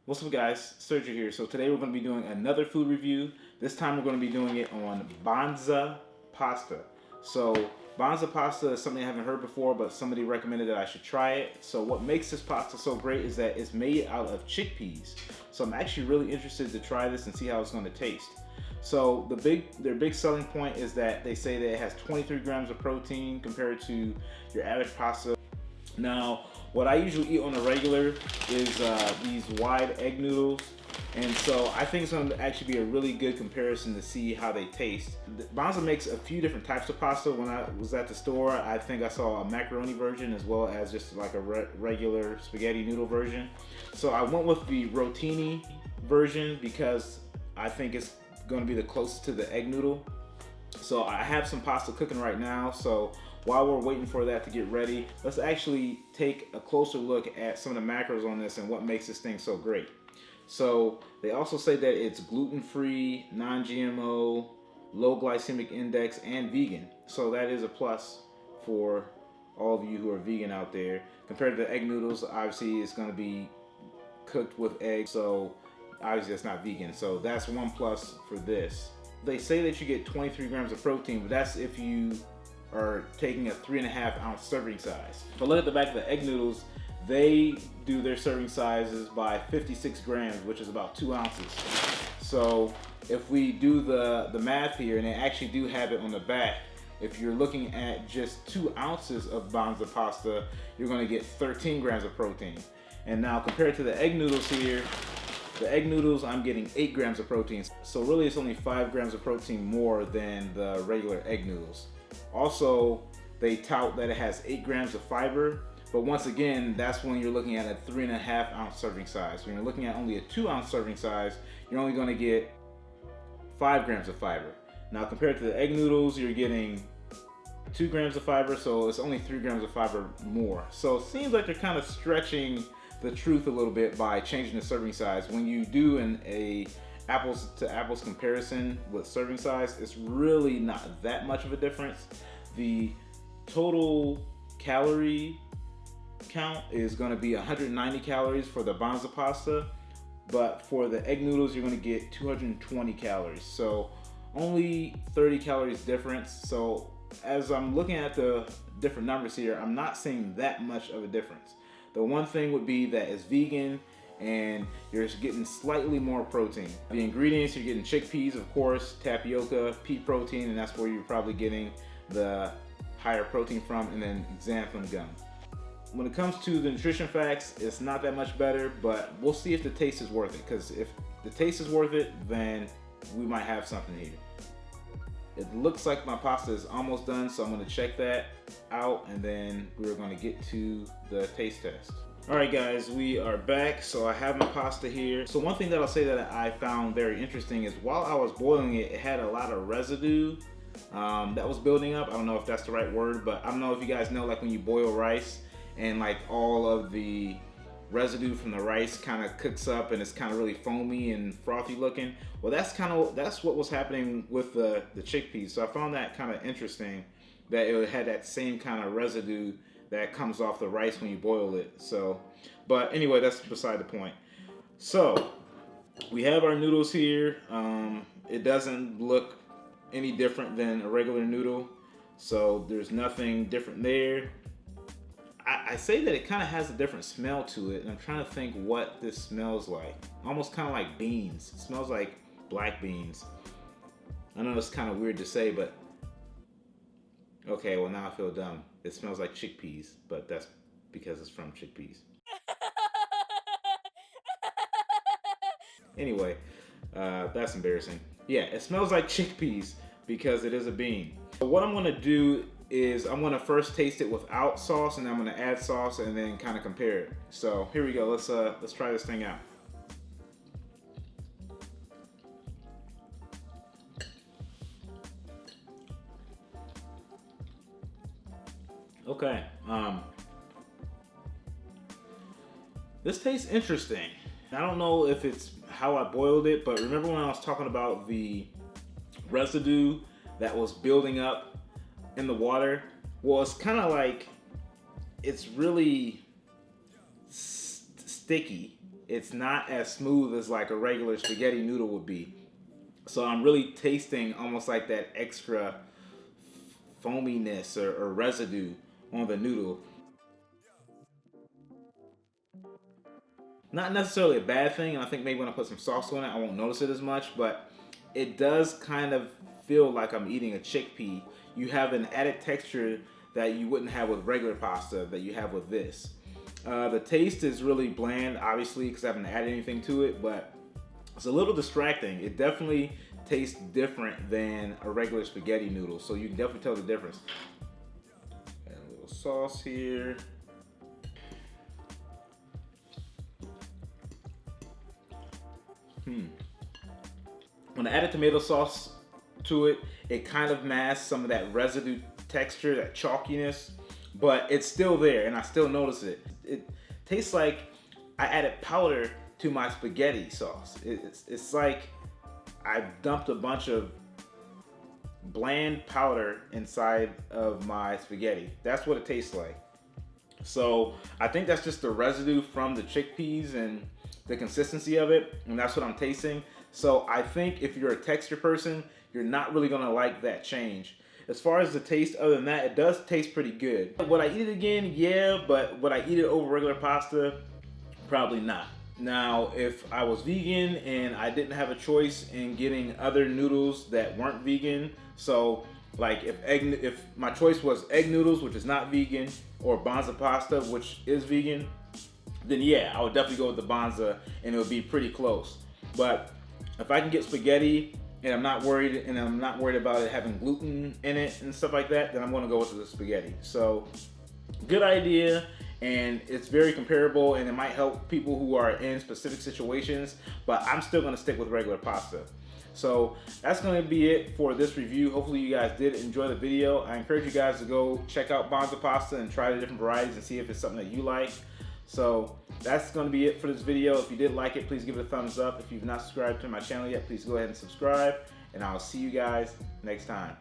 What's up guys, Sergio here. So today we're going to be doing another food review. This time we're going to be doing it on Banza pasta. So Banza pasta is something I haven't heard before, but somebody recommended that I should try it. So what makes this pasta so great is that it's made out of chickpeas. So I'm actually really interested to try this and see how it's going to taste. So their big selling point is that they say that it has 23 grams of protein compared to your average pasta. Now, what I usually eat on a regular is these wide egg noodles, and so I think it's going to actually be a really good comparison to see how they taste. Banza makes a few different types of pasta. When I was at the store, I think I saw a macaroni version as well as just like a regular spaghetti noodle version. So I went with the rotini version because I think it's going to be the closest to the egg noodle. So I have some pasta cooking right now, so while we're waiting for that to get ready, let's actually take a closer look at some of the macros on this and what makes this thing so great. So they also say that it's gluten-free, non-GMO, low glycemic index, and vegan. So that is a plus for all of you who are vegan out there. Compared to the egg noodles, obviously it's going to be cooked with eggs, so obviously it's not vegan. So that's one plus for this. They say that you get 23 grams of protein, but that's if you are taking a 3.5 ounce serving size. But look at the back of the egg noodles. They do their serving sizes by 56 grams, which is about 2 ounces. So if we do the math here, and they actually do have it on the back, if you're looking at just 2 ounces of Banza pasta, you're going to get 13 grams of protein. And now compared to the egg noodles here, the egg noodles, I'm getting 8 grams of protein. So really it's only 5 grams of protein more than the regular egg noodles. Also, they tout that it has 8 grams of fiber, but once again, that's when you're looking at a 3.5 ounce serving size. When you're looking at only a 2 ounce serving size, you're only going to get 5 grams of fiber. Now compared to the egg noodles, you're getting 2 grams of fiber, so it's only 3 grams of fiber more. So it seems like they're kind of stretching the truth a little bit by changing the serving size. When you do a apples to apples comparison with serving size, it's really not that much of a difference. The total calorie count is going to be 190 calories for the Banza pasta, but for the egg noodles you're going to get 220 calories, so only 30 calories difference. So as I'm looking at the different numbers here, I'm not seeing that much of a difference. The one thing would be that it's vegan and you're getting slightly more protein. The ingredients, you're getting chickpeas, of course, tapioca, pea protein, and that's where you're probably getting the higher protein from, and then xanthan gum. When it comes to the nutrition facts, it's not that much better, but we'll see if the taste is worth it, because if the taste is worth it, then we might have something here. It looks like my pasta is almost done, so I'm going to check that out, and then we're going to get to the taste test. Alright guys, we are back. So I have my pasta here. So one thing that I'll say that I found very interesting is while I was boiling it, it had a lot of residue that was building up. I don't know if that's the right word, but I don't know if you guys know, like when you boil rice and like all of the residue from the rice kind of cooks up and it's kind of really foamy and frothy looking. Well, that's what was happening with the chickpeas. So I found that kind of interesting that it had that same kind of residue that comes off the rice when you boil it. So, but anyway, that's beside the point. So we have our noodles here. It doesn't look any different than a regular noodle, so there's nothing different there. I say that it kind of has a different smell to it, and I'm trying to think what this smells like. Almost kind of like beans. It smells like black beans. I know it's kind of weird to say, but okay, well now I feel dumb. It smells like chickpeas, but that's because it's from chickpeas. Anyway, that's embarrassing. Yeah, it smells like chickpeas because it is a bean. So what I'm gonna do is I'm gonna first taste it without sauce, and then I'm gonna add sauce and then kind of compare it. So here we go. Let's try this thing out. Okay, this tastes interesting. I don't know if it's how I boiled it, but remember when I was talking about the residue that was building up in the water? Well, it's kind of like, it's really sticky. it's not as smooth as like a regular spaghetti noodle would be. So I'm really tasting almost like that extra foaminess or residue on the noodle. Not necessarily a bad thing, and I think maybe when I put some sauce on it, I won't notice it as much, but it does kind of feel like I'm eating a chickpea. You have an added texture that you wouldn't have with regular pasta that you have with this. The taste is really bland, obviously, because I haven't added anything to it, but it's a little distracting. It definitely tastes different than a regular spaghetti noodle, so you can definitely tell the difference. Add a little sauce here. When I added tomato sauce to it, it kind of masks some of that residue texture, that chalkiness, but it's still there and I still notice it. It tastes like I added powder to my spaghetti sauce. It's like I dumped a bunch of bland powder inside of my spaghetti. That's what it tastes like. So I think that's just the residue from the chickpeas and the consistency of it, and that's what I'm tasting. So I think if you're a texture person, you're not really gonna like that change. As far as the taste, other than that, it does taste pretty good. Would I eat it again? Yeah, but would I eat it over regular pasta? Probably not. Now, if I was vegan and I didn't have a choice in getting other noodles that weren't vegan, so like if my choice was egg noodles, which is not vegan, or Banza pasta, which is vegan, then yeah, I would definitely go with the Banza and it would be pretty close. But if I can get spaghetti and I'm not worried about it having gluten in it and stuff like that, then I'm gonna go with the spaghetti. So good idea, and it's very comparable, and it might help people who are in specific situations, but I'm still gonna stick with regular pasta. So that's gonna be it for this review. Hopefully you guys did enjoy the video. I encourage you guys to go check out Banza pasta and try the different varieties and see if it's something that you like. So that's going to be it for this video. If you did like it, please give it a thumbs up. If you've not subscribed to my channel yet, please go ahead and subscribe. And I'll see you guys next time.